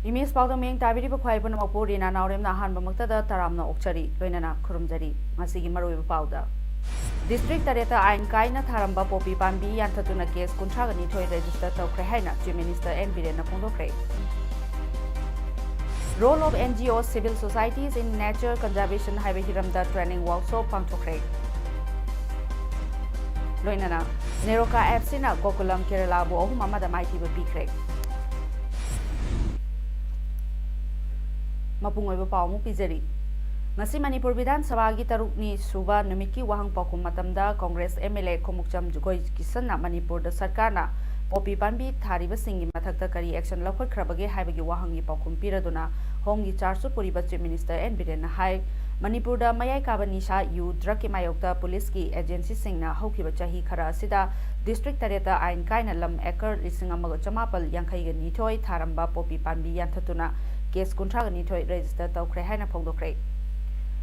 Imis Paodam yang tabiri bukhai pun mapu Reena Naorem nahan bamuktada taramna okchari loinana khurumjari masigi maroi pauda District Tareta Ain Kaina Tharamba Popi Pambi Yantatuna case Kuntragani Toy register Tokre Haina Chief Minister N. Birena Pondokre. Role of NGOs civil societies in nature conservation highway hiramda training workshop Pangtokre. Loinana Neroka Epsina Gokulam Kerala Bo Mamada Mighty Bikre. Mapungoi Pamu Pizeri. Ngasi Manipur Bidhan Sabha gi tarukni suba numiki wahang pakum matamda Congress MLA Komukcham Jugoi Kisanna Manipur da sarkarna Popi Pambi thariba singi mathakta kari action lakhot khrabage haibagi wahangi pakum piraduna homgi charsu puriba Chief Minister N. Birena hai Manipur da mayai kaba nisha yu drug ki mayokta police ki agency singna haukiba chahi khara asida district tareta ain kaina lam ekar lising amaga chamapal yankhai ga nithoi tharamba Popi Pambi yanthatuna case kuntraga nithoi register tawkhre haina phongdokre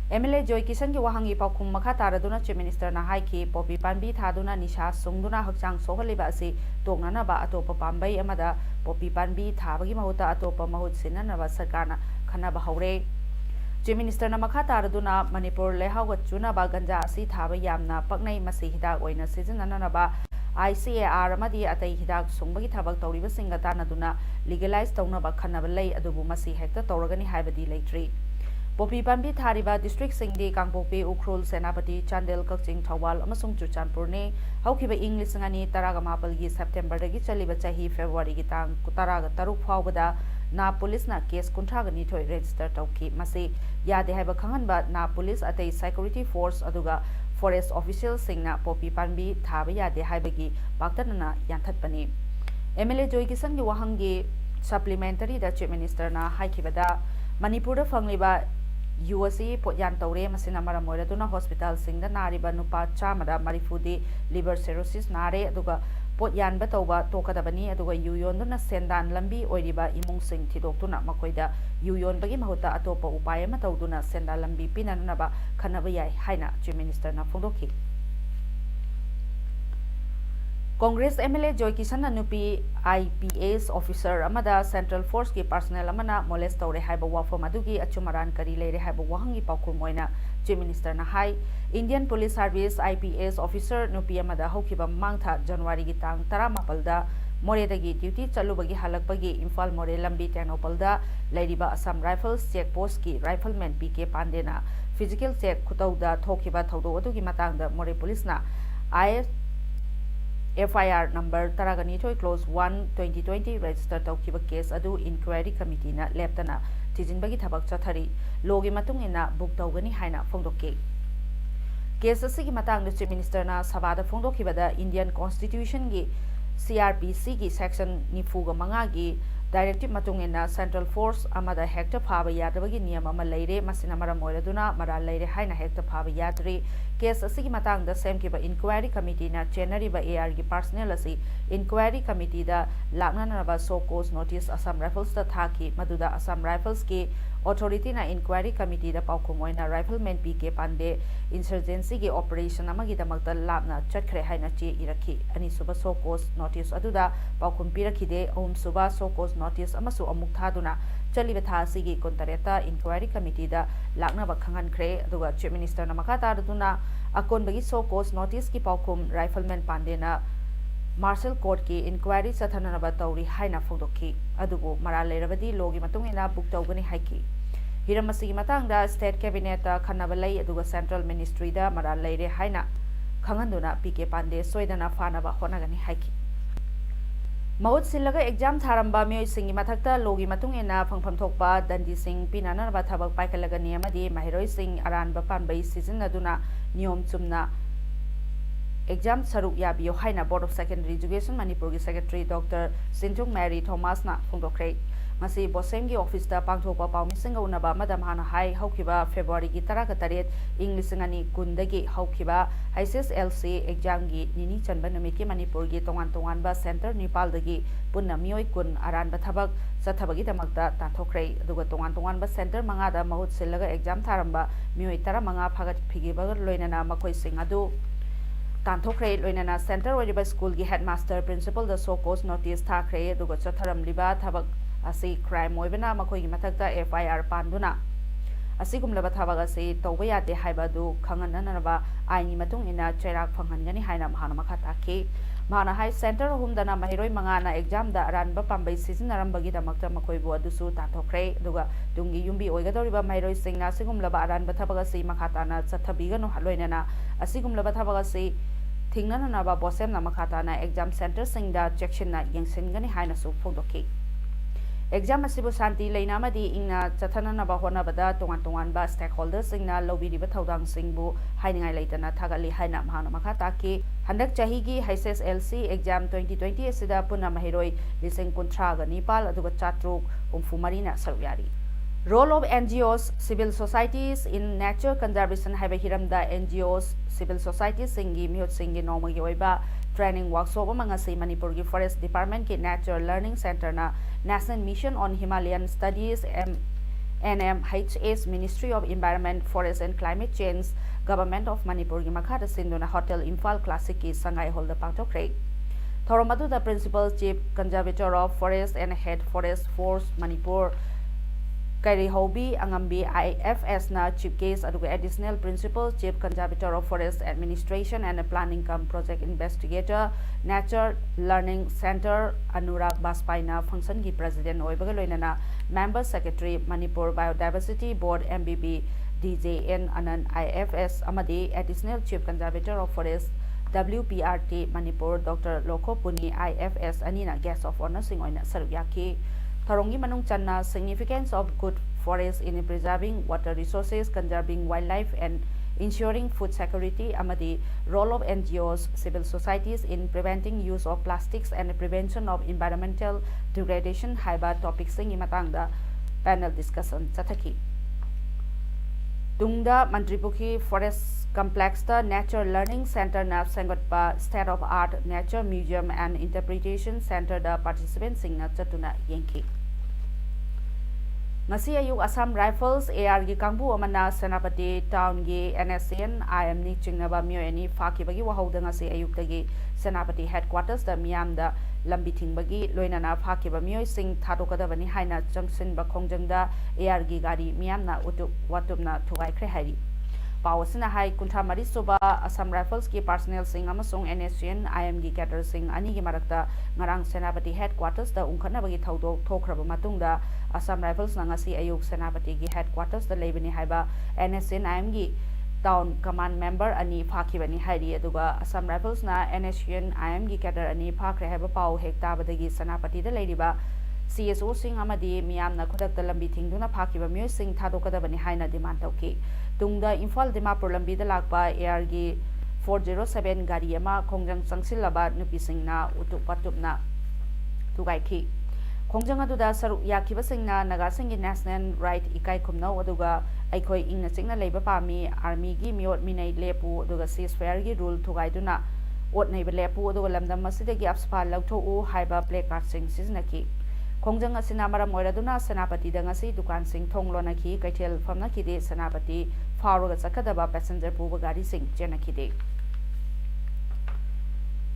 MLA Joy Kisan ki wahangi paukum makha taraduna Chief Minister na haiki Popi Pambi thaduna nisha sungduna hakchang sohaliba asi tongnana ba atopa pambai amada Popi Pambi thabagi mahuta atopa mahut sinanaba sarkarna khanaba haure Chief Minister na makha taraduna Manipur lehawa chuna ba ganja asi thaba yamna paknai masi hidak oina sizinana ba ICAR amadi atai hidak sungbagi thabak tawriba singa tanaduna legalize tawnaba khanaba lei adubu masi hekta tawragani haibadi leitri Popi Pambi Thariba District Singdi Kangpopi Ukhrul Senapati Chandel Kakching Thawal amasung Chuchanpurne haukiba ing lisangani taraga mapalgi September dagi chaliba chahi February gi tang taraga taruk phawbada na police na case kuntraga ni thoi register tawki masi yade haiba khanganba na police atai security force aduga forest officials singna Popi Pambi thaba yade haibagi baktanana yanthatpani MLA Joy Kisan gi wahangi supplementary da Chief Minister na haikibada Manipur da fangliba USC Potyan Taure Masina Maramoraduna Hospital Singda Nariba Nupa Chamada Marifudi liver cirrhosis Nare Aduga Potyan Batova Tokadabani Aduga Yuyonduna Sendan Lambi Oiriba Imung Sing Tidokuna Makoida Yuyon Bagi Mahuta Atopa Upaya Matauduna Senda Lambi Pinanaba Kanabaya Haina Chief Minister na Fondoki Congress MLA Joy Kisan Nupi IPS officer amada Central Force ki personnel amana molest tawre haiba wafam adugi achumaran kari leire haiba wahangi paukum moina Chief Minister na hai Indian Police Service IPS officer nupi amada hokiba mangtha January gi tang 18 da Moredagi duty chalubagi halakpagi Imphal More lambi Tenopalda leiriba Assam Rifles check post ki rifleman PK Pandena physical check khutauda thokiba thaudo adugi matangda More police na FIR number Taragani Toy Close 1 2020 register Taukiba case adu inquiry committee na leptana Tijinbagi Tabak Chathari Logi Matungina book Taugani Haina Fondoke case asigi matang Chief Minister na Sabada Fondokibada Indian Constitution gi CRPC gi section nifuga mangagi directive matungina Central Force amada hector phaba yadabagi niyam ama leire masina maramoiraduna mara leire haina hector phaba yadri case asigi matang da same kiba inquiry committee na January ba AR gi personnel asi inquiry committee da laknana ba so cause notice Assam Rifles da thaki maduda Assam Rifles ki authority na inquiry committee da paukumoina rifleman PK Pande insurgency gi operation amagi damakta lakna chakhre haina che iraki ani suba so cause notice aduda paukum pirakide om suba so cause notice amasu amuk thaduna chaliba tha sigi kontareta inquiry committee da lakna ba khangan khre aduga Chief Minister na makata aduna akon bagi so cause notice ki paukum rifleman Pande na Martial Court ki inquiry chathana ba tawri haina fogdokki adugo mara leirabadi logi matungina book tawgani haiki hiramasi matangda state cabinet khanaba lei aduga central ministry da mara leire haina khanganduna PK Pande soidana fanaba honagani haiki Mahut silaga exam tharamba miyoi singi mathakta logi matungina phangpham thokpa dandi sing pinana ba thabak paikalaga niyamadi mahiroi sing aranba panbai season aduna niyom chumna exam saruk yabiyo haina Board of Secondary Education Manipur gi Secretary Dr. Sintung Mary Thomas na phongdokre ngasi Bosem gi office da pangthokpa pawmising unaba madam hana hai haukiba February gi 18 English ngani kundagi haukiba ISSLC exam gi nini chanba numiki Manipur gi tongan ba center Nepal dagi punna mioi kun aran ba thabak sathabagi damakta tanthokre aduga tongan ba center manga da mahut sillaga exam tharamba mioi tara manga phagat phigiba loinana makoi sing adu tanthokre loinana center oriba school gi headmaster principal da so cause notice thakre aduga chatharam liba thabak asi crime oibana makoi gi mathakta FIR panduna asigumlaba thabag asi tawba yate haibadu khangananaba aini matung ina chairak phanghangani haina mahana makha taki mana hai center humdana mahiroi mangana exam da aranba pambai sizinarambagi damakta makoi bu adusu tanthokre duga dungi yumbi oigadoriba mahiroi singna asigumlaba aranba thabag asi makhatana chathabiganu haloinana asigumlaba thabag asi thingnanaba bosem na makhatana exam center singda checkinna yengsingani haina su phongdoki exam asibu santi leinamadi ingna chathananaba honabada tongan ba stakeholders singna lobiriba thodang singbu hainingai leitana thagali haina mahana makha taki handak chahi gi HSLC exam 2020 asida punna mahiroi lising kunthra ga Nepal aduga chatruk umfumarina saruyari role of NGOs civil societies in nature conservation haiba hiramda NGOs civil societies singi mihot singi nomagi oiba training workshop amanga si Manipur gi forest department ki nature learning center na national mission on Himalayan studies NMHS Ministry of Environment Forest and Climate Change Government of Manipur gi makhata sinduna hotel Imphal classic ki sangai hall da pangthokre thoromadu the principal chief conservator of forest and head forest force Manipur Kairi Hobi Angambi IFS na chief case aduga additional principal chief conservator of forest administration and planning cum project investigator nature learning center Anurag Baspaina function gi president oibaga loinana member secretary Manipur biodiversity board MBB DJN Anand IFS amadi additional chief conservator of forest WPRT Manipur Dr. Lokho Puni IFS anina guest of honor sing oina sarugyaki Tharongi manung channa significance of good forests in preserving water resources, conserving wildlife and ensuring food security amadi role of NGOs, civil societies in preventing use of plastics and prevention of environmental degradation haiba topics sing matangda panel discussion chathaki Tungda Mantripukhi Forest Complex the Nature Learning Center na Sangatpa State of Art Nature Museum and Interpretation Center the participants sing na chatuna yengki Ngasi ayuk Assam Rifles AR gi kangbu amana Senapati Town gi NSN IM ni chingnaba myoeni fakibagi wahauda ngasi ayuk tagi Senapati Headquarters da miam da lambi thingbagi loinana fakiba myoi sing thadokadabani haina junction ba khongjangda AR gi gari miam na utup watupna thugai khre hari Pawasina hai kuntha mari soba Assam Rifles ki personnel sing amasung NSN IM gi cadre sing ani gi marakta ngarang Senapati Headquarters da ungkhana bagi thaudo thokraba matungda Assam Rifles na ngasi ayuk Senapati gi Headquarters da leibani haiba NSN IM gi town command member ani phakibani hairi aduga Assam Rifles na NSN IM gi cadre ani phakre haiba paw hekta badagi Senapati da leiriba CSO sing amadi miyamna khudak da lambi thingduna phakiba myoy sing thadokadabani haina demand tauki tungda Imphal Dimapur lambi da lakpa AR gi 407 gari ama khongjang changsilaba nupi singna utupatupna tugaiki khongjang aduda saru yakiba singna naga singi national right ikai khumnau aduga aikoi ingna chingna leiba pami army gi miot minai lepu aduga ceasefire gi rule thugaiduna otnei ba lepu aduga lamdam masidagi apspa lautho u haiba placard sing siznaki khongjang asina maram oiraduna Senapati da ngasi dukan sing thonglona ki kaithel famna ki de Senapati faroga chakadaba passenger puba gari sing chenaki de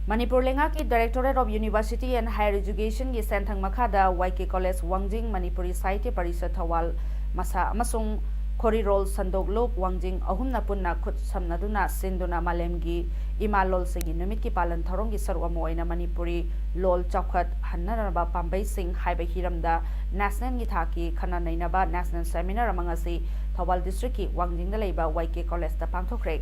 Manipur lenga ki Directorate of University and Higher Education gi senthang makhada YK College Wangjing Manipuri Sahitya Parishad Thawal masa amasung Khorirol Sandoglop Wangjing ahumna punna khut samnaduna sinduna malemgi imalol singi numit ki palan thorong gi saru amoina Manipuri lol chawkhat hannaraba pambai sing haiba hiramda national gi thaki khana nainaba national seminar amangasi Thawal district ki Wangjing da leiba YK College da pangthokre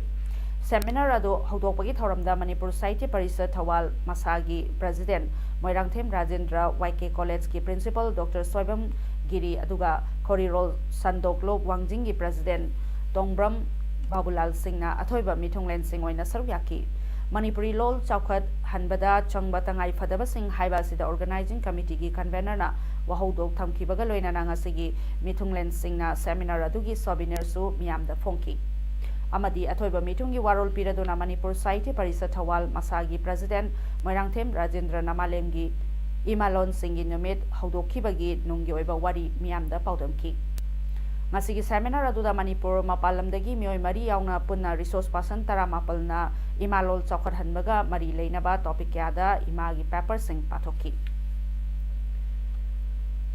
seminar ado hodokpagi thoramda Manipur Sahitya Parishad Thawal masagi president Moirangthem Rajendra YK College ki principal Dr. Soibam Giri aduga Khorirol Sandoglop Wangjing gi president Tongbram Babulal Singh na athoiba mithonglen sing oina sarugyaki Manipuri lol chaukat hanbada changba tangai fadabasing haiba sida organizing committee gi convener na wahodok thamkibaga loinana ngasigi mithunglen singna seminar adugi souvenir su miyamda phongki amadi athoiba mitungi warol piraduna Manipur Sahittya Parishad Thawal masagi president Moirangthem Rajendra Namalemgi imalon singi numit hodokibagi nunggi oiba wari miyamda paudamki ngasigi seminar aduda Manipur mapalamdagi mioi mari yauna punna resource person taramapal na imalol chokhat hanbaga mari leinaba topic kyada imagi paper sing pathoki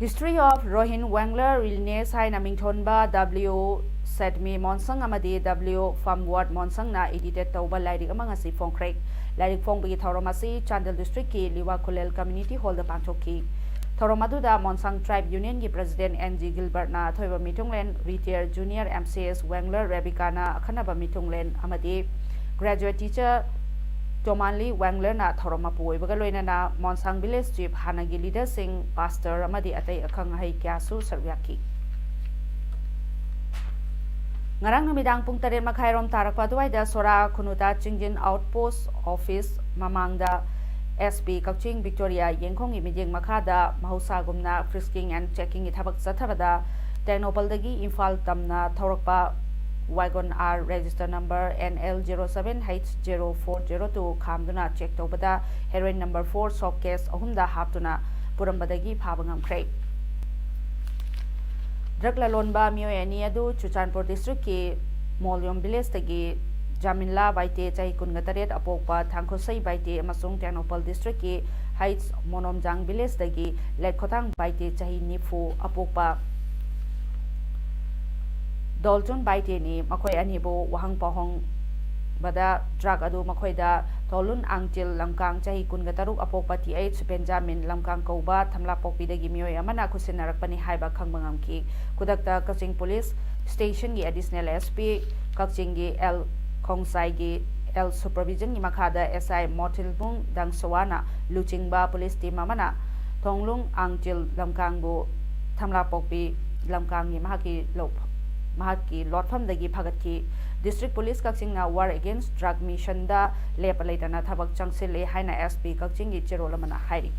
History of Rohin Wangler Illness haina mingthonba W Sedmi Monsang amadi W Famward Monsang na edited tauba lairik ama ngasi phongkrek lairik phongbagi thorom asi Chandel district ki Liwa Kulel community hall da pangthokki thorom aduda Monsang tribe union gi president NG Gilbert na thoiba mitunglen retired junior MCS Wangler Rebecca na akhanaba mitunglen amadi graduate teacher Tomanli Wangler na thoroma puibaga loinana Monsang village chief hanagi leader sing pastor amadi atai akhang hai kyasu sarwyaki ngarang numidang pung 3 makhairom tarakpa duaida sora khunuta chingjin outpost office mamangda SP Kakching Victoria yengkhong imijeng makhada mahusa gumna frisking and checking ithabak chathabada Technopal-dagi Imphal tamna thorokpa Wagon R register number NL07H0402 khamduna check tobada heroin number 4 soft case ahumda haptuna purambadagi phabangamkhre drug lalonba mioi ani adu Chuchanpur district ki Molyom village tagi Jamila baite chai kungatare apokpa thangkhosai baite amasung Technopal district ki Heights Monomjang village tagi Lekhotang baite chai nifu apokpa Dolchun baite ni makhoi anibo wahang pahong bada drug adu makhoi da tolun angtil lamkang chahi kungataruk apokpa TH Benjamin lamkang kauba thamla pokpi dagi mioi amana khusinnarakpani haiba khangbangamki kudakta Kaching police station gi additional SP Kaching gi L Khongsai gi L supervision gi makhada SI Motilbung Dangsawana Luchingba police team amana thonglung angtil lamkang bu thamla pokpi lamkang gi mahaki lotfam dagi phagatki district police Kaching na war against drug mission da lepalaitana thabak changsile haina SP Kaching gi cherolamana hairi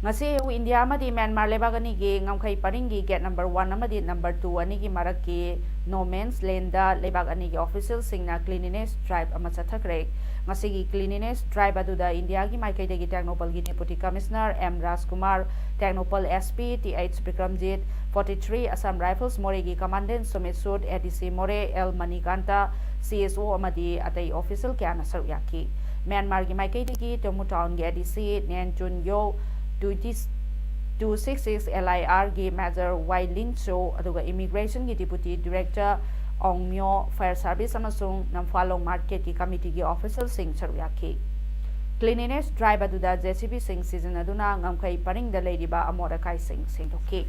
ngasi India amadi Myanmar lebagani gi ngamkhai paringi gate number 1 amadi number 2 ani gi marakki no man's land da lebagani gi official singna cleanliness drive ama chathakre ngasi gi cleanliness drive aduda India gi maikai dagi Technopal gi deputy commissioner M Rajkumar Technopal SP TH Bikramjit 43 Assam Rifles More gi commandant Sumit Sud ADC More L Manikanta CSO amadi atai official kyana saryaki Myanmar gi maikai dagi Tomu town gi ADC Nenchun Yo 266 LIR gi Major Wailin Cho aduga immigration gi deputy director Ongmyo fire service amasung Namphalo market gi committee gi official sing saryaki cleanliness drive aduda JCB sing season aduna ngamkai paring da leiriba amorakai sing singtoki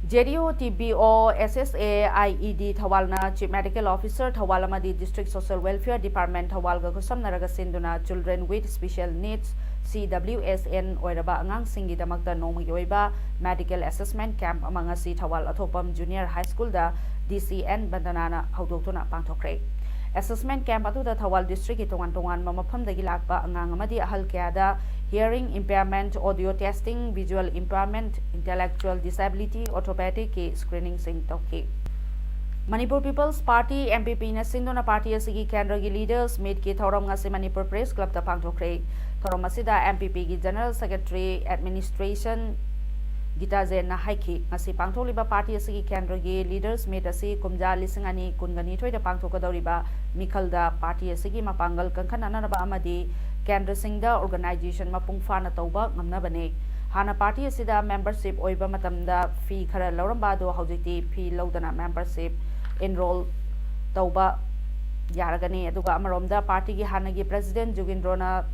JDO TBO SSA IED Thawalna Chief Medical Officer Thawalamadi District Social Welfare Department Thawalga Kusamnaraga Sinduna Children with Special Needs CWSN Oiraba Angang Singi Damakta Noma Yoiba Medical Assessment Camp among si Thawal Athopam Junior High School da DCN Bandanana Haudoktuna Pangthokre Assessment Camp atuda Thawal District itongan-tongan mamaphamdagi lakpa angang amadi ahal kayada hearing impairment, audio testing, visual impairment, intellectual disability, orthopedic screening sing toki. Manipur People's Party MPP na sindona party asigi kendra gi leaders meet ki thorom ngasi Manipur Press Club ta pangthokre. Thorom asida MPP gi General Secretary Administration Gita Zen na haiki ngasi pangtholiba party asigi kendra gi leaders meet asi kumja lisingani kungani thoida pangthokadoriba mikhalda party asigi mapangal kankhananaba amadi Kendra Singda organization mapung fana tauba ngamnabane hana party asida membership oiba matamda fee khara lauramba do haujiti fee laudana membership enroll tauba yaragani aduga amaromda party gi hanagi president Jugindrona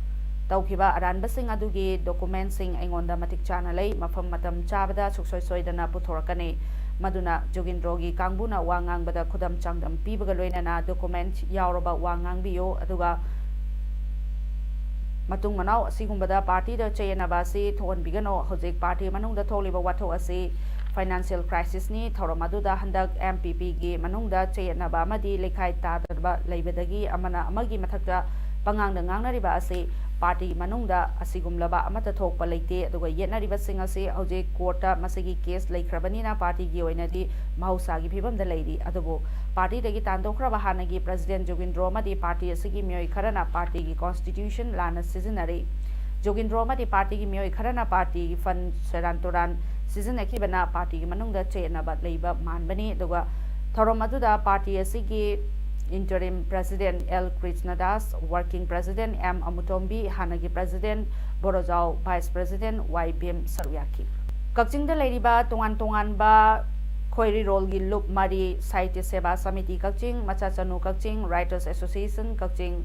taukiba aranba sing adugi document sing aingonda matik chana lei mafam matam chabada suksoi soidana puthorakani maduna Jugindrogi kangbuna wangang bada khudam changdam pibaga loinana document yauraba wangang biyo aduga Matung Manau asigumbada party da chayanaba si thon bigano hojik party manung da tholiba watho asi financial क्राइसिसनी थौरम अदुदा हंदक MPP गी मनुंगदा चेयनबा अमदी लेखाई तादरबा लेबदगी अमना अमगी मथक्ता पंगांगदा ngangnariba ase party manungda asigumlaba amata thokpa leite aduga yetnariba sing ase hoje court ta masigi case leikhrabanina party gi oinadi mahausa gi phibamda leiri adubu party dagi tandokraba hanagi president Jogindro amadi party asigi mioi kharana party gi constitution lana sizinare Jogindro amadi party gi mioi kharana party gi fund serantoran sizinaki bana party gi manungda chenaba leiba manbani aduga thorom aduda party asigi Interim President L. Krishnadas, Working President M. Amutombi, Hanagi President Borozao, Vice President Y. Bim Saryaki. Kakching da Ladiba, Tungan ba Khoiri Rolgi Loop Mari, Saite Seba Samiti Kakching, Machachanu Kakching, Writers Association Kakching,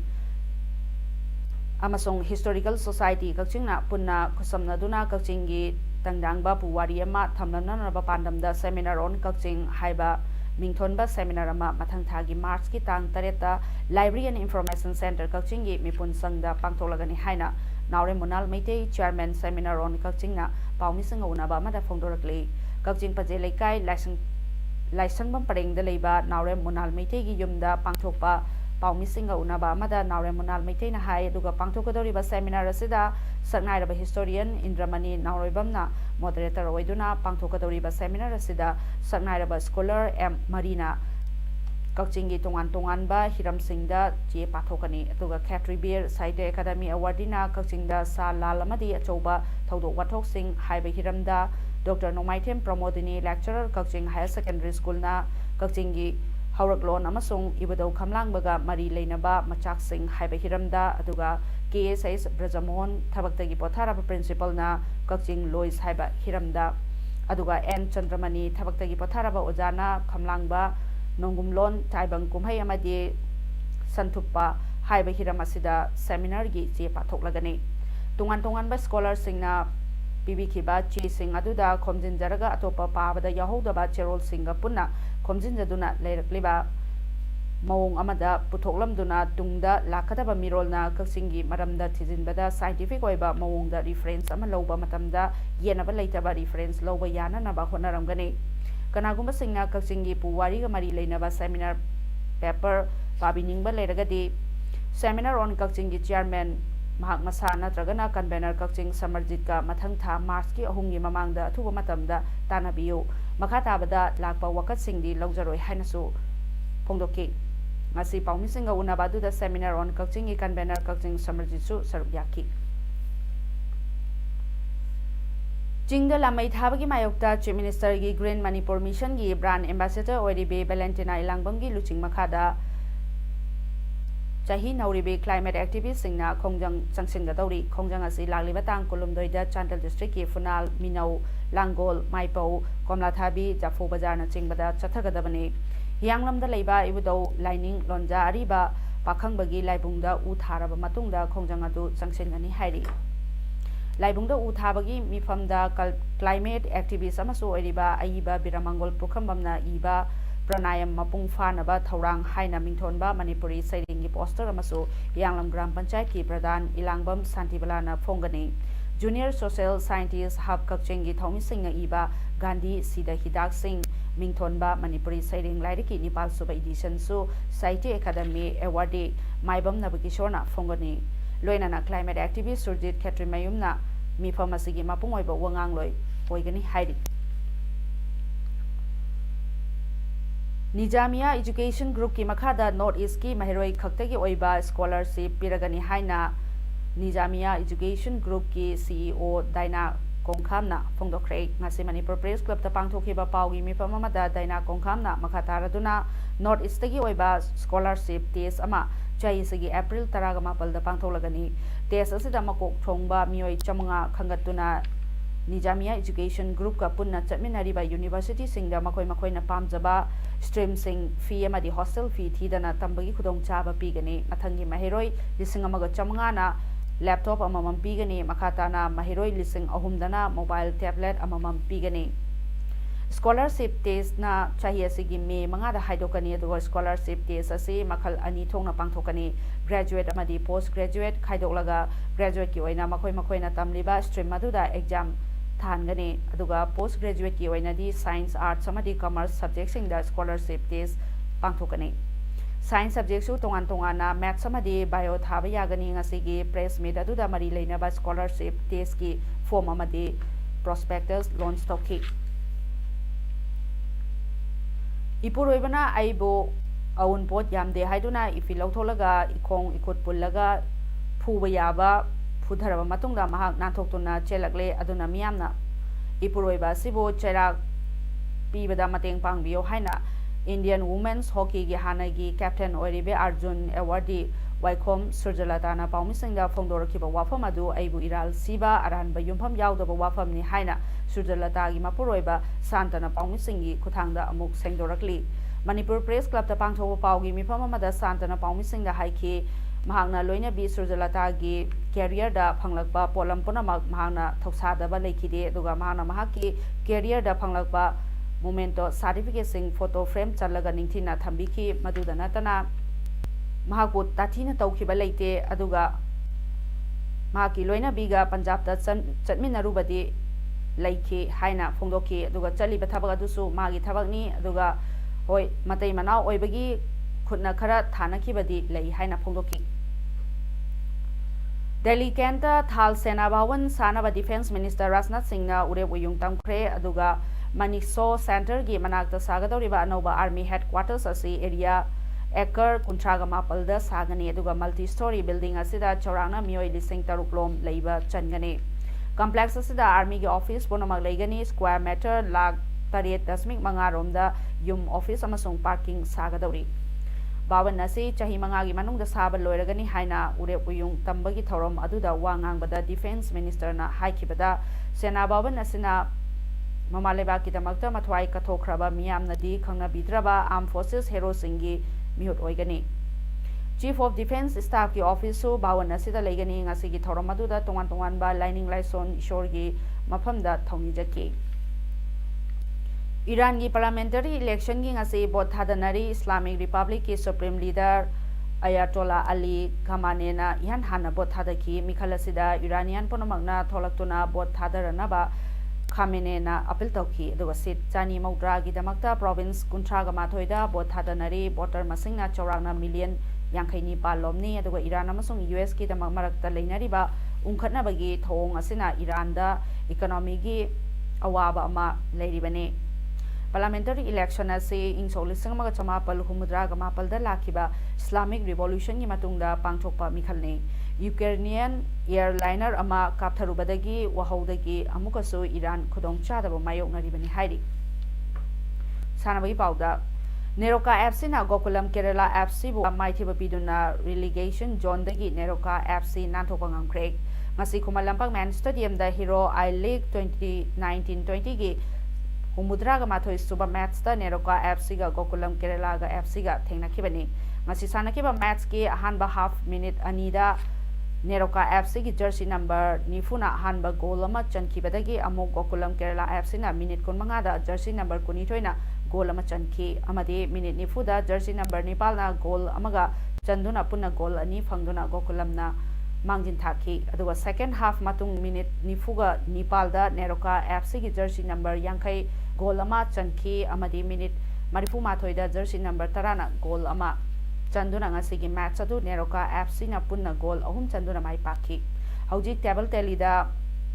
Amasong Historical Society Kakching na Punna Kusamna Duna Kakchingi, Tangdangba Puwariama, Tamnanaba Pandamda Seminar on Kakching, Haiba. Mingthonba seminar ama mathang thagi March ki tang tareta Library and Information Center Kakching gi mipun sangda pangtholagani haina Naorem Munal Meitei Chairman Seminar on Kakching na paumisang unaba mada phongdorakle Kakching paje leikai laisangbam pareng da leiba Naorem Munal Meitei gi yumda pangthokpa paumising unaba mada Naorem Munal Meitei na hai aduga pangthokadoriba seminar asida saknairaba historian Indramani Naoroibamna moderator oiduna pangthokadoriba seminar asida saknairaba scholar M Marina Kakchingi tongan ba hiram singda che pathokani aduga Khatri Beer Site Academy Awardina Kakchingda sa lalamadi achoba thodok wathok sing haiba hiramda Dr. Nomaithem Pramodini lecturer Kakching Higher Secondary School na Kakchingi Hauraklon amasong ibadaw kamlangbaga mari leinaba machak sing haiba hiramda aduga KSS Brajamohon Thabaktagi Potharaba Principal na Kakching Lois haiba hiramda aduga N Chandramani Thabaktagi Potharaba Ojana Kamlangba Nongumlon Taibang Kumhai amadi Santhupa haiba hiram asida seminar gi che pathoklagani tungan ba scholar singna pibikhiba che sing aduda khomjin jaraga atopa pabada yahodaba cherol singa punna khomjin jaduna leirakliba Mawong amada puthoklamduna tungda lakadaba mirolna Kakchingi maramda thijinbada scientific oiba mawongda reference ama loba matamda yenaba leitaba reference loba yana naba honaramgani kanagumba singna Kakchingi puwari ga mari leinaba seminar paper pabiningba leiragadi seminar on Kakchingi chairman mahak masa natragana convener Kakching Samarjit ka mathang tha March ki ahumgi mamangda athuba matamda tanabiyo makha tabada lakpa wakat singdi lawjaroi hainasu phongdoki ngasi paumisinga unabadu da seminar on Kakching i convener Kakching Samarjit su saruk yaki Jingda lamai thabagi mayokta Chief Minister gi Green Manipur Mission gi brand ambassador oiribe Valentina Ilangbam gi luching makhada Chahi Nauribe climate activist singna Khongjang Changsinga Dauri Khongjang asi lagliba tang Kolumdoida Chandal district ki Funal Minau Langol Maipau Komlathabi Jafo Bazar na chingbada chathagadabani Hianglamda leiba ibudau lining lonja ariba pakhangbagi laibungda u tharaba matungda Khongjang adu changsingani hairi Laibungda u thabagi mifamda climate activist amasu oiriba aiba Biramangol Pukhambamna iba Pranayam Mapung Fanaba Thaurang Haina Mingthonba Manipuri Sairingi Poster Amasu Yanglam Gram Panchayat ki Pradhan Ilangbam Santibalana Phongani Junior Social Scientist Hub Kakchingi Thomi Singh Iba Gandhi Sida Hidak Singh Mingthonba Manipuri Sairing Lairiki Nepal Suba Edition Su Saite Academy Awardee Maibam Nabakishorna Phongani Loinana Climate Activist Surjit Khatri Mayumna Mifamasigi Mapung Oiba Wangangloi Oigani Hairi Nijamia Education Group ki makhada North East ki mahiroi khaktagi oiba scholarship piragani haina Nijamia Education Group ki CEO Daina Kongkhamna phongdokre ngasi Manipur Press Club ta pangthokiba paugi mifam amada Daina Kongkhamna makhataraduna North East gi oiba scholarship test ama chai sigi April 18 da pangtholagani test asida makok thongba mioi chamanga khangatuna Nijamia Education Group ka punna chatminariba university singda makoi na pamjaba stream sing fee amadi hostel fee thidana tambagi khudong chaba pigani mathangi mahiroi lising amaga chamanga na laptop amamam pigani makhata na mahiroi lising ahumdana mobile tablet amamam pigani scholarship test na chahi asigi me manga da haidokani aduga scholarship test ase makhal ani thongna pangthokani graduate amadi post graduate khaidolaga graduate ki oina makoi na tamliba stream aduda exam थानगनी अदुगा post graduate की ओइनदी science arts अमदी commerce सब्जेक्टसिंगदा scholarship test पांथोकनी science सब्जेक्टसु तोंगान तोंगाना मैथ्स अमदी बायो थाबा यागनी ngasiगी प्रेस मीट अदुदा मरी लेनबा स्कॉलरशिप टेस्ट की फॉर्म अमदी प्रोस्पेक्टस लॉन्च तौखी इपुरोइबना आइबो अउन पोट यामदे हाइदुना इफि लौथोलगा इखोंग इखुट पुल्लगा फुबा याबा फुधरबा मतुंगदा महाक नाथोक्तुना चेलकले अदुना मियामना इपुरोइबा सिबो चेराक पीबदा मतेंग पांगबियो हाइना इंडियन वुमेन्स हॉकी की हानगी कैप्टन ओरिबे अर्जुन अवार्डी वाइखोम सुरजलताना पाउमिसिंगदा फोंदोरखिबा वाफम अदु आइबु इराल सिबा अरानबा युमफम यावदबा वाफमनि हाइना सुरजलतागी मपुरोइबा सांतना पाउमिसिंगी खुथांगदा अमुक सेंगदोरकली मणिपुर प्रेस क्लब ता पांगथोबा पाउगी मिफम अमदा सांतना पाउमिसिंगदा हाइखि महांगना लोइनबी सुरजलतागी कैरियर दा फंगलकबा पोलम पुनमक महांगना थौसादबा लेखिदे दुगा महांगना महाकी कैरियर दा फंगलकबा मोमेंटो सर्टिफिकेट सिंग फोटो फ्रेम चलगा निंथिना थंबिखि मदुदा नतना महाकु ताथिना तौखिबा लेते अदुगा महाकी लोइनबीगा पंजाब दा चटमिनरुबदी लेखि हाइना फोंदोखि अदुगा चलिबा थबक अदुसु मागी थबकनी अदुगा होय मतै मनाव ओइबगी खुदना खरा थानखिबदी लई हाइना फोंदोखि दिल्ली कैंटा थाल सेना भवन सानबा डिफेंस मिनिस्टर राजनाथ सिंह ना उरे उयुंग तमख्रे अदुगा मनिसो सेंटर की मनाक्ता सागदौरिबा अनौबा आर्मी हेडक्वार्टर्स असी एरिया एकर कुंथ्रागा मापलदा सागनी अदुगा मल्टी स्टोरी बिल्डिंग असिदा चौरांगना मियोय लिसिंग तरुकलोम लैबा चनगनी कॉम्प्लेक्स असिदा आर्मी की ऑफिस पुनमक लैगनी स्क्वायर मीटर लाख 7.5 रोमदा युम ऑफिस अमसुंग पार्किंग सागदौरी बावन असी चाही मंगागी मनुंगदा साबा लोइरगनी हाइना उरे उयुंग तंबगी थौरम अदुदा वा ngangbada डिफेंस मिनिस्टर ना हाइखिबदा सेना बावन असिना ममालेबा की दमकता मथवाई कथोख्रबा मियामनदी खंगनाबिद्रबा आर्म फोर्सेस हेरो सिंगी मिहुत ओइगनी चीफ ऑफ डिफेंस स्टाफ की ऑफिस सु बावन असिदा लेगनी ngasiगी थौरम अदुदा तोंगान तोंगान बा लाइनिंग लाइसोन इशोरगी मफमदा थौनिजकी ईरान की पार्लियामेंटरी इलेक्शन की ngasi बोट थादनरी इस्लामिक रिपब्लिक की सुप्रीम लीडर अयातोला अली खमानेना इहान हाना बोट थादकी मिखलसिदा इरानियन पुनमगना थोलक्तुना बोट थादरनबा खामेनेना अपील तौखी अदुगा सीट चानी मौद्रा की दमकता प्रोविंस कुंथ्रागा माथोइदा बोट थादनरी वोटर मसिंगना चौरांगना मिलियन यांखैनी पालोमनी अदुगा ईरान अमसुंग यूएस की दमक मरक्ता लेनरिबा उंखटनबगी थोंग असिना ईरानदा इकोनॉमी की अवाबा अमा लेरिबने पार्लियामेंटरी इलेक्शन असे इंग 1954 लाखिबा इस्लामिक रिवॉल्यूशन की मतुंगदा पांगथोकपा मिखलने यूक्रेनियन एयरलाइनर अमा कापथरुबदगी वहौदगी अमुकसु ईरान खुदोंग चादबा मायोकनरिबनि हाइरि सानबगी पाउदा नेरोका एफसी ना गोकुलम केरला एफसी बु माइथिबा पिदुना रिलीगेशन जोन दगी नेरोका एफसी नाथोकपा ngamkhre ngasi Khuman Lampak main stadium दा हीरो आई लीग 2019-20 की हुमुद्रागा माथोई सुबा मैच दा नेरोका एफसी गा गोकुलम केरला गा एफसी गा थेंगनाखिबनि ngasi सानखिबा मैच के अहानबा हाफ मिनिट अनीदा नेरोका एफसी की जर्सी नंबर निफुना अहानबा गोल अमा चनखिबदगी अमुक गोकुलम केरला एफसी ना मिनिट 15 दा जर्सी नंबर 22 ना गोल अमा चनखि अमदि मिनिट निफुदा जर्सी नंबर 9 ना गोल अमगा चंदुना पुना गोल अनि फंगदुना गोकुलम ना मांगजिन थाखी अदुगा सेकंड हाफ मतुंग मिनिट निफुगा नेपालदा नेरोका एफसी की जर्सी नंबर 50 गोल अमा चनखि अमदि मिनिट 34 दा जर्सी नंबर 13 ना गोल अमा चंदुना ngasi मैच अदु नेरोका एफसी ना पुन्ना गोल अहुम चंदुना माई पाखी हौजिक टेबल टेलीदा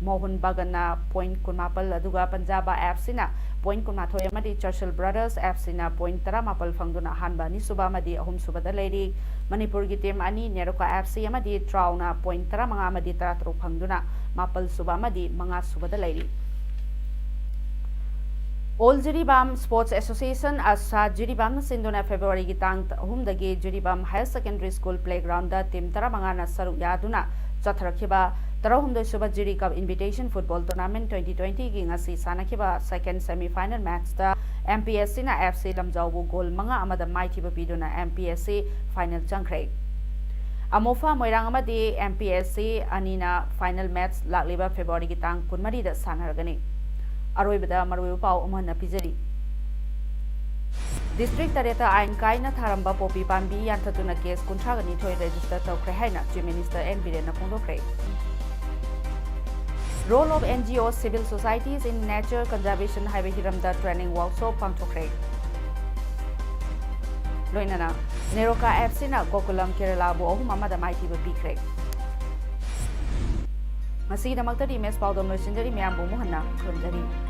मोहन बगना पॉइंट 19 अदुगा पंजाब एफसी ना पॉइंट 19 अमदि चर्चिल ब्रदर्स एफसी ना पॉइंट 13 फंगदुना हानबा नि सुबा अमदि अहुम सुबदा लेरी मणिपुर की टीम अनि नेरोका एफसी अमदि ट्राउना पॉइंट 15 अमदि 13 फंगदुना मापल सुबा अमदि मंगा सुबदा लेरी All Jiribam Sports Association Asa Jiribam Sinduna February की तांग अहुमदगी Jiribam Higher Secondary School Playground दा टीम 15 सरुक यादुना चथरखिबा 13 सुबा Jiri cup invitation football tournament 2020 की ngasi सानखिबा सेकंड सेमीफाइनल मैच दा MPSC ना FC लमजावबु गोल मंगा अमदा माइथिबा पिदुना MPSC फाइनल चंख्रे अमोफा मोइरांग अमदि MPSC अनिना फाइनल मैच लाक्लिबा फेब्रुवारी की तांग 19 दा सानरगनी अरोइबदा मरुइबा पाउ अमहना पिजरी डिस्ट्रिक्ट तरेता आइन कायना थारंबा पोपी पांबी यान्थतुना केस 19 रेजिस्टर तौख्रे हाइना चीफ मिनिस्टर एन बिरेन फोंदोख्रे Role of NGOs, Civil Societies in Nature Conservation haiba hiramda training workshop pangthokre. Loinana Neroka FC na Gokulam Kerala bu ahum amada maithiba pikre. Masi damakta di mes Paodam loisinjari meyam bu muhanna khurumjari.